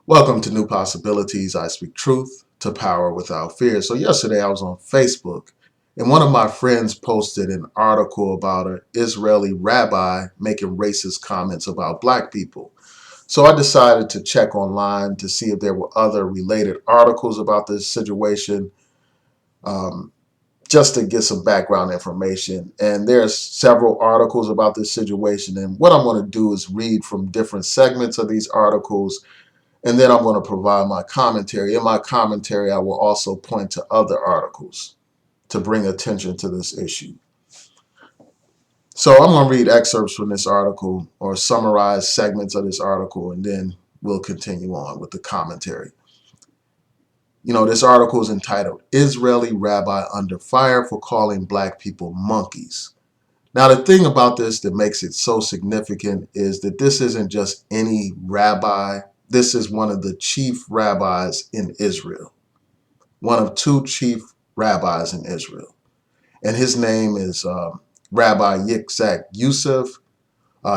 Welcome to New Possibilities. I speak truth to power without fear. So yesterday I was on Facebook and one of my friends posted an article about an Israeli rabbi making racist comments about black people. So I decided to check online to see if there were other related articles about this situation, um, just to get some background information. And there's several articles about this situation. And what I'm going to do is read from different segments of these articles, and then I'm going to provide my commentary. In my commentary, I will also point to other articles to bring attention to this issue. So I'm going to read excerpts from this article or summarize segments of this article, and then we'll continue on with the commentary. This article is entitled Israeli Rabbi Under Fire for Calling Black People Monkeys. Now, the thing about this that makes it so significant is that this isn't just any rabbi. This is one of the chief rabbis in Israel, one of two chief rabbis in Israel. And his name is Rabbi Yitzhak Yosef.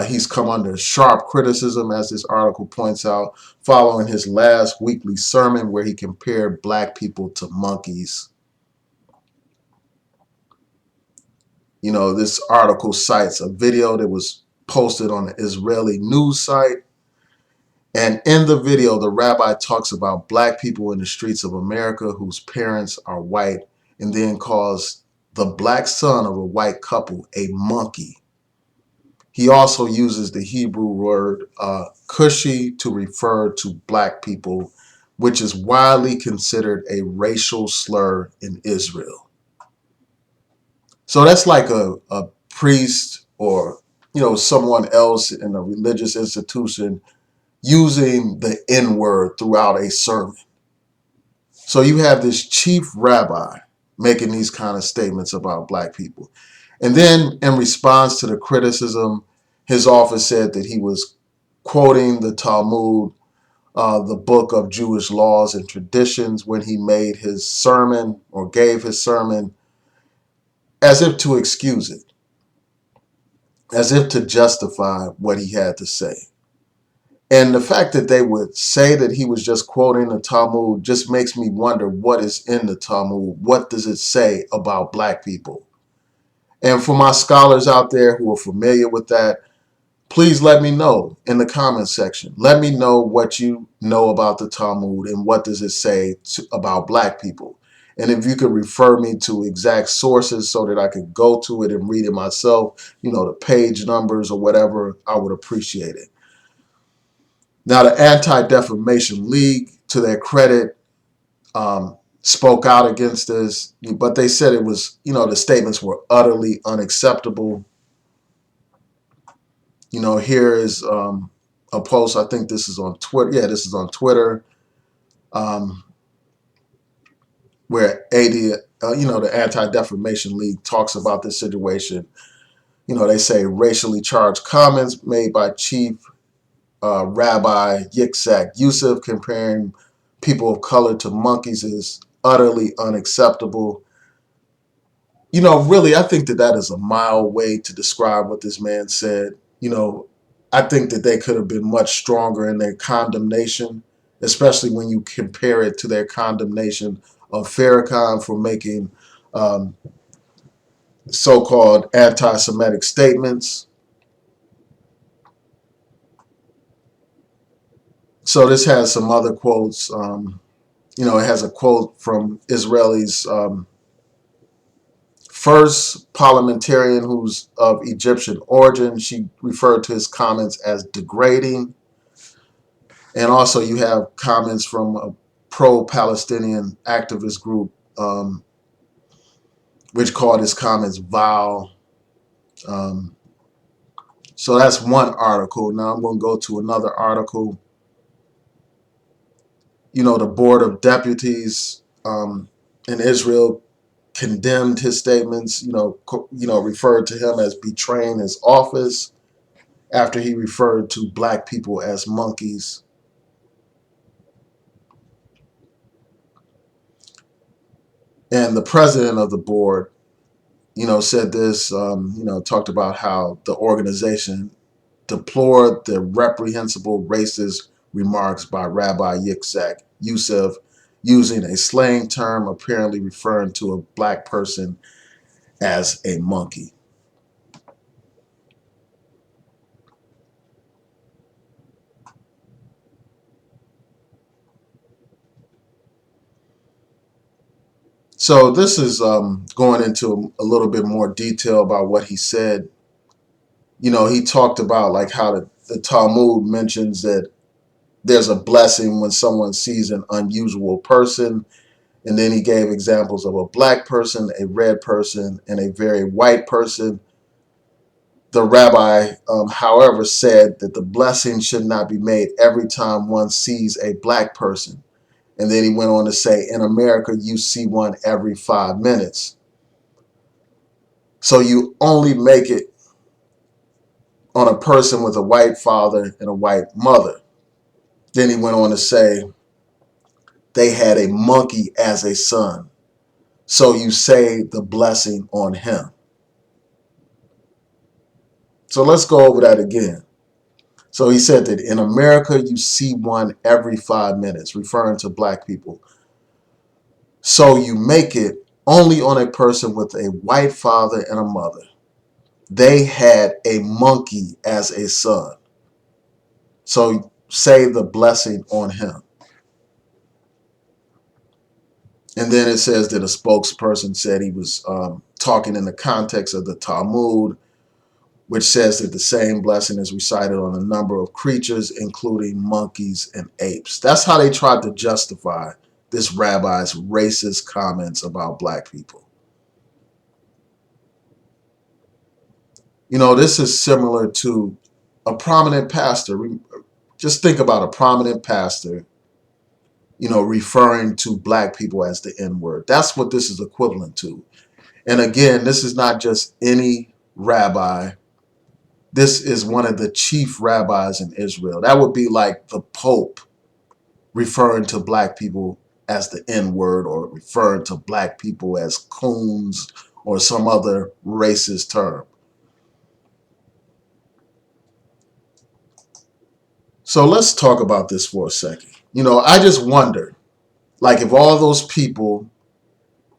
He's come under sharp criticism, as this article points out, following his last weekly sermon where he compared black people to monkeys. This article cites a video that was posted on the Israeli news site. And in the video, the rabbi talks about black people in the streets of America whose parents are white, and then calls the black son of a white couple a monkey. He also uses the Hebrew word kushi to refer to black people, which is widely considered a racial slur in Israel. So that's like a priest or someone else in a religious institution using the N-word throughout a sermon. So you have this chief rabbi making these kind of statements about black people. And then in response to the criticism, his office said that he was quoting the Talmud, the book of Jewish laws and traditions, when he made his sermon or gave his sermon, as if to excuse it, as if to justify what he had to say. And the fact that they would say that he was just quoting the Talmud just makes me wonder what is in the Talmud. What does it say about black people? And for my scholars out there who are familiar with that, please let me know in the comment section. Let me know what you know about the Talmud and what does it say about black people. And if you could refer me to exact sources so that I could go to it and read it myself, the page numbers or whatever, I would appreciate it. Now, the Anti-Defamation League, to their credit, spoke out against this, but they said it was, the statements were utterly unacceptable. Here is a post. I think this is on Twitter. Yeah, this is on Twitter, where the Anti-Defamation League talks about this situation. They say racially charged comments made by Chief Rabbi Yitzhak Yosef comparing people of color to monkeys is utterly unacceptable. Really, I think that is a mild way to describe what this man said. I think that they could have been much stronger in their condemnation, especially when you compare it to their condemnation of Farrakhan for making so-called anti-Semitic statements. So this has some other quotes. It has a quote from Israeli's first parliamentarian who's of Egyptian origin. She referred to his comments as degrading. And also you have comments from a pro-Palestinian activist group, which called his comments vile. So that's one article. Now I'm going to go to another article. The Board of Deputies in Israel condemned his statements, referred to him as betraying his office after he referred to black people as monkeys. And the president of the board, said this, talked about how the organization deplored the reprehensible racist remarks by Rabbi Yitzhak Yosef using a slang term apparently referring to a black person as a monkey. So this is going into a little bit more detail about what he said. He talked about like how the Talmud mentions that there's a blessing when someone sees an unusual person. And then he gave examples of a black person, a red person, and a very white person. The rabbi, however, said that the blessing should not be made every time one sees a black person. And then he went on to say, in America, you see one every 5 minutes. So you only make it on a person with a white father and a white mother. Then he went on to say, they had a monkey as a son. So you say the blessing on him. So let's go over that again. So he said that in America, you see one every 5 minutes, referring to black people. So you make it only on a person with a white father and a mother. They had a monkey as a son. So say the blessing on him. And then it says that a spokesperson said he was talking in the context of the Talmud, which says that the same blessing is recited on a number of creatures, including monkeys and apes. That's how they tried to justify this rabbi's racist comments about black people. This is similar to a prominent pastor. Just think about a prominent pastor, referring to black people as the N-word. That's what this is equivalent to. And again, this is not just any rabbi. This is one of the chief rabbis in Israel. That would be like the Pope referring to black people as the N-word, or referring to black people as coons or some other racist term. So let's talk about this for a second. I just wonder, like, if all those people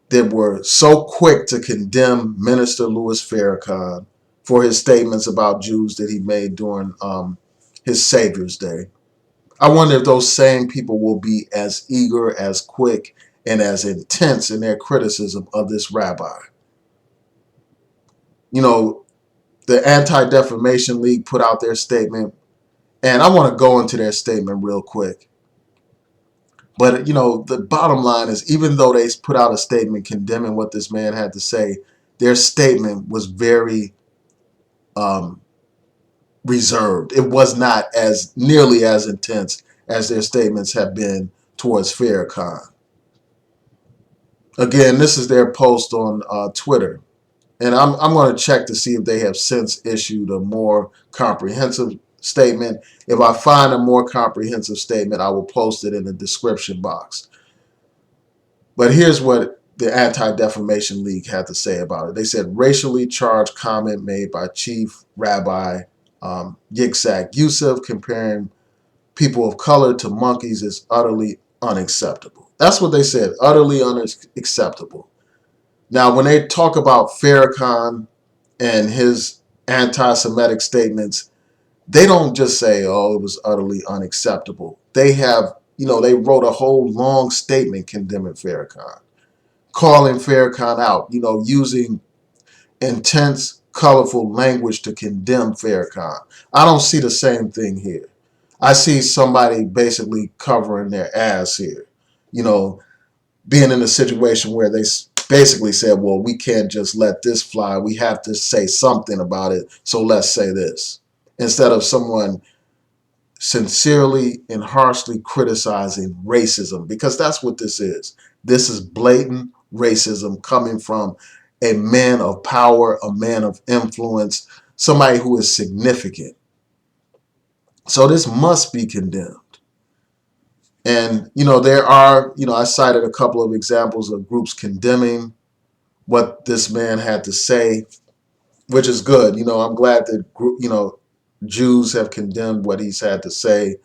that were so quick to condemn Minister Louis Farrakhan for his statements about Jews that he made during his Savior's Day, I wonder if those same people will be as eager, as quick, and as intense in their criticism of this rabbi. The Anti-Defamation League put out their statement, and I want to go into their statement real quick. But, the bottom line is, even though they put out a statement condemning what this man had to say, their statement was very reserved. It was not as nearly as intense as their statements have been towards Farrakhan. Again, this is their post on Twitter. And I'm going to check to see if they have since issued a more comprehensive statement. If I find a more comprehensive statement, I will post it in the description box. But here's what the Anti-Defamation League had to say about it. They said, racially charged comment made by Chief Rabbi Yitzhak Yosef comparing people of color to monkeys is utterly unacceptable. That's what they said, utterly unacceptable. Now, when they talk about Farrakhan and his anti-Semitic statements, they don't just say, oh, it was utterly unacceptable. They have, they wrote a whole long statement condemning Farrakhan, calling Farrakhan out, using intense, colorful language to condemn Farrakhan. I don't see the same thing here. I see somebody basically covering their ass here, being in a situation where they basically said, well, we can't just let this fly. We have to say something about it. So let's say this. Instead of someone sincerely and harshly criticizing racism, because that's what this is. This is blatant racism coming from a man of power, a man of influence, somebody who is significant. So this must be condemned. And, there are, I cited a couple of examples of groups condemning what this man had to say, which is good. I'm glad that, Jews have condemned what he's had to say.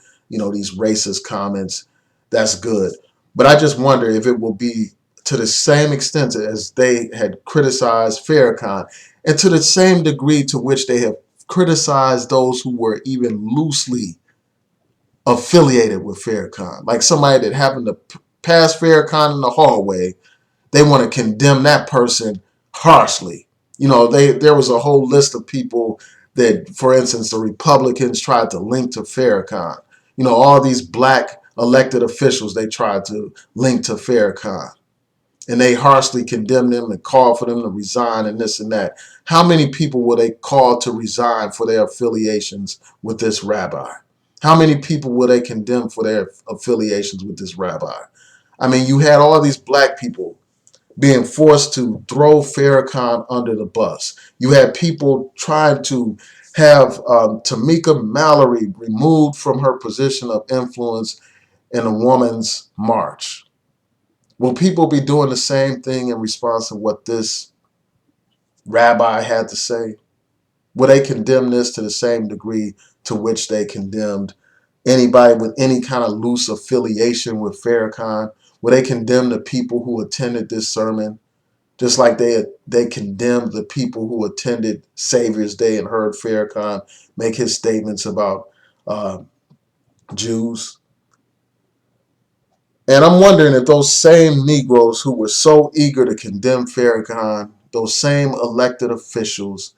these racist comments, that's good. But I just wonder if it will be to the same extent as they had criticized Farrakhan, and to the same degree to which they have criticized those who were even loosely affiliated with Farrakhan. Like somebody that happened to pass Farrakhan in the hallway, they want to condemn that person harshly. There was a whole list of people that, for instance, the Republicans tried to link to Farrakhan. All these black elected officials they tried to link to Farrakhan. And they harshly condemned them and called for them to resign and this and that. How many people were they called to resign for their affiliations with this rabbi? How many people were they condemned for their affiliations with this rabbi? I mean, you had all these black people being forced to throw Farrakhan under the bus. You had people trying to have Tamika Mallory removed from her position of influence in a woman's march. Will people be doing the same thing in response to what this rabbi had to say? Will they condemn this to the same degree to which they condemned anybody with any kind of loose affiliation with Farrakhan? Will they condemn the people who attended this sermon just like they condemned the people who attended Savior's Day and heard Farrakhan make his statements about Jews? And I'm wondering if those same Negroes who were so eager to condemn Farrakhan, those same elected officials,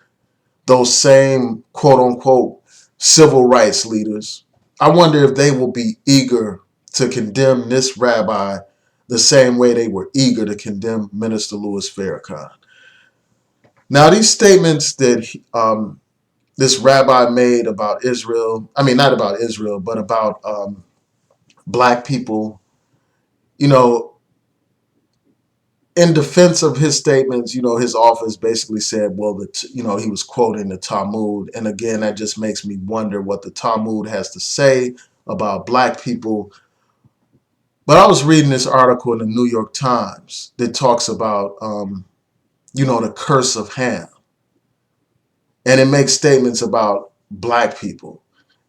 those same quote unquote civil rights leaders, I wonder if they will be eager to condemn this rabbi the same way they were eager to condemn Minister Louis Farrakhan. Now, these statements that this rabbi made about Israel, I mean, not about Israel, but about black people, you know, in defense of his statements, his office basically said, well, he was quoting the Talmud. And again, that just makes me wonder what the Talmud has to say about black people. But I was reading this article in the New York Times that talks about, the curse of Ham. And it makes statements about black people.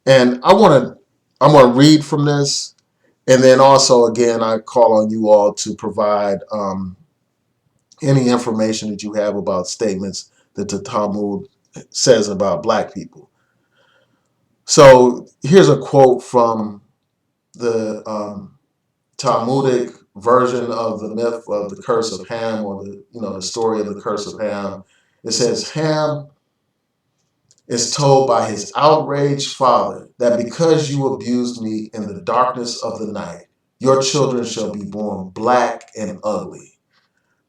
And I'm gonna read from this. And then also, again, I call on you all to provide any information that you have about statements that the Talmud says about black people. So here's a quote from the Talmudic version of the myth of the curse of Ham, or the story of the curse of Ham. It says, Ham is told by his outraged father that because you abused me in the darkness of the night, your children shall be born black and ugly.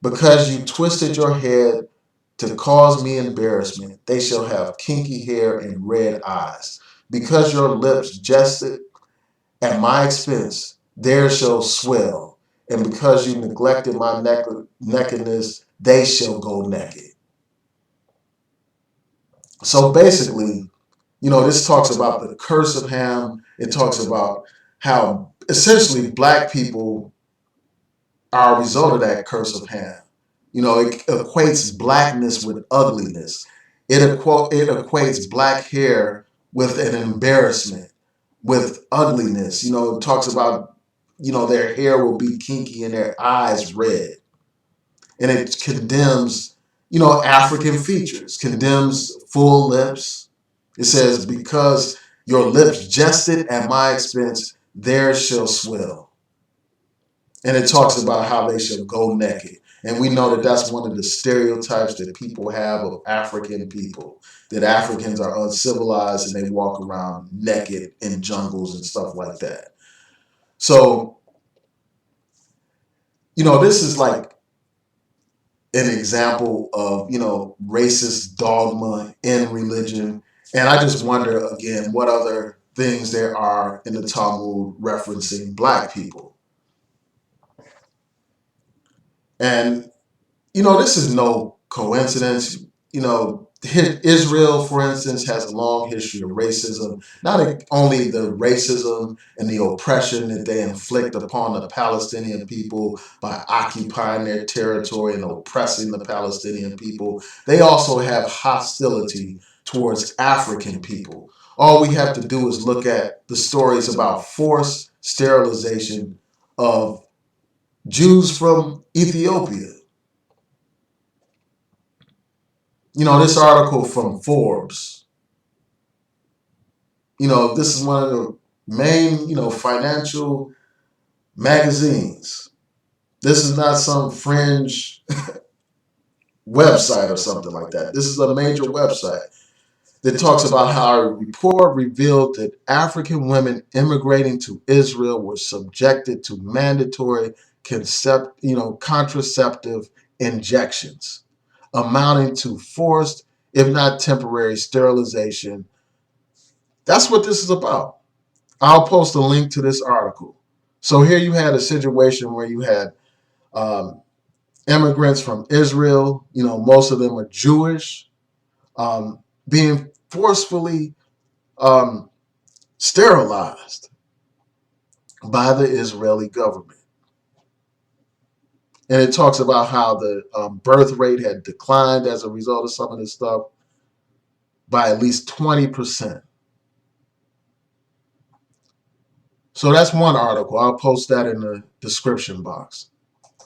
Because you twisted your head to cause me embarrassment, they shall have kinky hair and red eyes. Because your lips jested at my expense, theirs shall swell. And because you neglected my nakedness, they shall go naked. So basically, this talks about the curse of Ham. It talks about how essentially black people are a result of that curse of Ham. It equates blackness with ugliness. It equates black hair with an embarrassment, with ugliness. It talks about, their hair will be kinky and their eyes red. And it condemns, African features, condemns full lips. It says, because your lips jested at my expense, theirs shall swell. And it talks about how they shall go naked. And we know that that's one of the stereotypes that people have of African people, that Africans are uncivilized and they walk around naked in jungles and stuff like that. So, this is like an example of, racist dogma in religion. And I just wonder, again, what other things there are in the Talmud referencing black people. And this is no coincidence. Israel, for instance, has a long history of racism. Not only the racism and the oppression that they inflict upon the Palestinian people by occupying their territory and oppressing the Palestinian people, they also have hostility towards African people. All we have to do is look at the stories about forced sterilization of Jews from Ethiopia. This article from Forbes, this is one of the main, financial magazines. This is not some fringe website or something like that. This is a major website that talks about how a report revealed that African women immigrating to Israel were subjected to mandatory contraceptive injections, amounting to forced, if not temporary, sterilization. That's what this is about. I'll post a link to this article. So here you had a situation where you had immigrants from Israel, most of them are Jewish, being forcefully sterilized by the Israeli government. And it talks about how the birth rate had declined as a result of some of this stuff by at least 20%. So that's one article. I'll post that in the description box.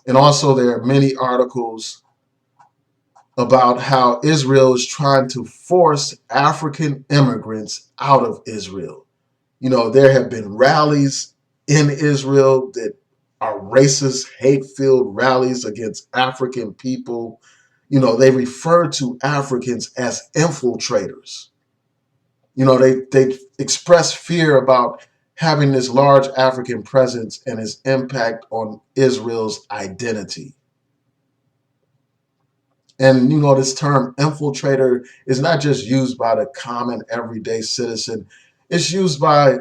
And also there are many articles about how Israel is trying to force African immigrants out of Israel. There have been rallies in Israel that are racist, hate-filled rallies against African people. They refer to Africans as infiltrators. They express fear about having this large African presence and its impact on Israel's identity. And, this term infiltrator is not just used by the common everyday citizen. It's used by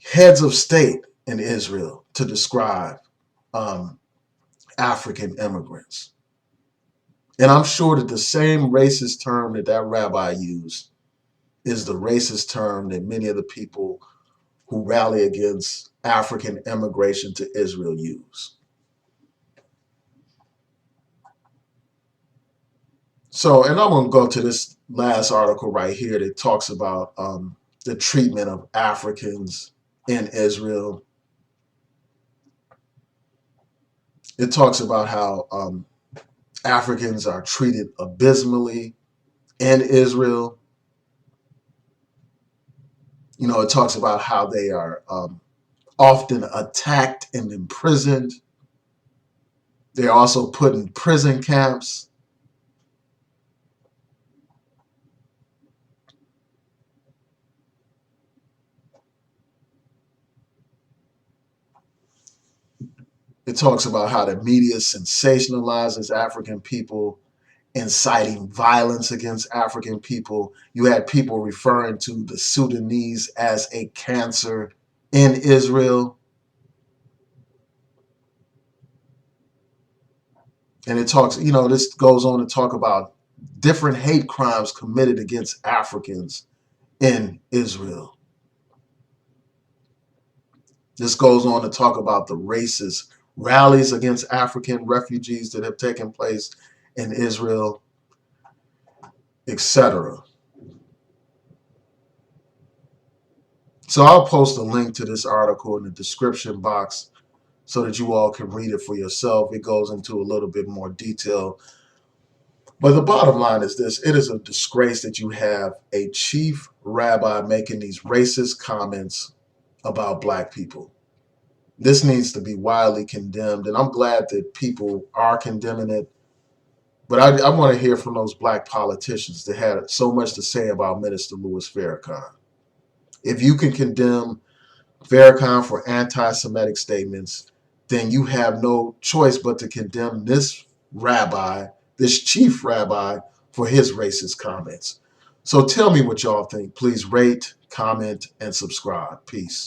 heads of state in Israel to describe African immigrants. And I'm sure that the same racist term that rabbi used is the racist term that many of the people who rally against African immigration to Israel use. So, and I'm going to go to this last article right here that talks about the treatment of Africans in Israel. It talks about how Africans are treated abysmally in Israel. It talks about how they are often attacked and imprisoned. They're also put in prison camps. It talks about how the media sensationalizes African people, inciting violence against African people. You had people referring to the Sudanese as a cancer in Israel. And it talks, this goes on to talk about different hate crimes committed against Africans in Israel. This goes on to talk about the racist rallies against African refugees that have taken place in Israel, etc. So I'll post a link to this article in the description box so that you all can read it for yourself. It goes into a little bit more detail. But the bottom line is this: it is a disgrace that you have a chief rabbi making these racist comments about black people. This needs to be widely condemned, and I'm glad that people are condemning it. But I want to hear from those black politicians that had so much to say about Minister Louis Farrakhan. If you can condemn Farrakhan for anti-Semitic statements, then you have no choice but to condemn this rabbi, this chief rabbi, for his racist comments. So tell me what y'all think. Please rate, comment, and subscribe. Peace.